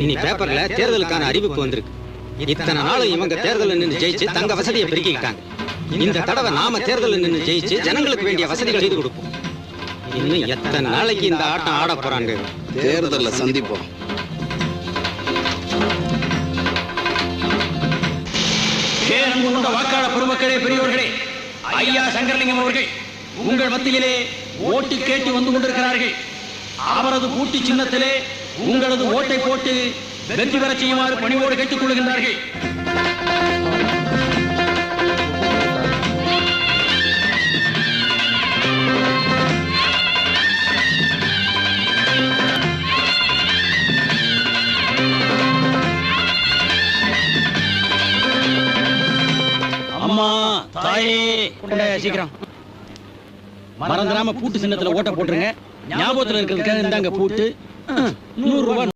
இனி பேப்பர்ல தேர்தலுக்கான அறிவிப்பு வந்திருக்கு. இத்தனை நாளும் இவங்க தேர்தலில் நின்று ஜெயிச்சு தங்க வசதியை பெருக்கிக்கிட்டாங்க. இந்த தடவை நாம தேர்தலில் நின்று ஜெயிச்சு ஜனங்களுக்கு வேண்டிய வசதிகள் செய்து கொடுப்போம். இன்னும் எத்தனை நாளைக்கு இந்த ஆட்டம் ஆட போறாங்க? தேர்தலில் சந்திப்போம். வாக்காளர் பெருமக்களே, பெரியவர்களே, ஐயா சங்கரலிங்கம் அவர்கள் உங்கள் மத்தியிலே ஓட்டு கேட்டு வந்து கொண்டிருக்கிறார்கள். அவரது பூட்டி சின்னத்திலே உங்களது ஓட்டை போட்டு வெற்றி பெற செய்யுமாறு பணிவோடு கேட்டுக் கொள்கின்றார்கள். அம்மா தாயே, சீக்கிரம் மறந்துடாம பூட்டு சின்னத்துல ஓட்ட போட்டுருங்க. ஞாபகத்துல இருக்கிறதுக்காக இந்தாங்க பூட்டு. 100 ரூபாய்.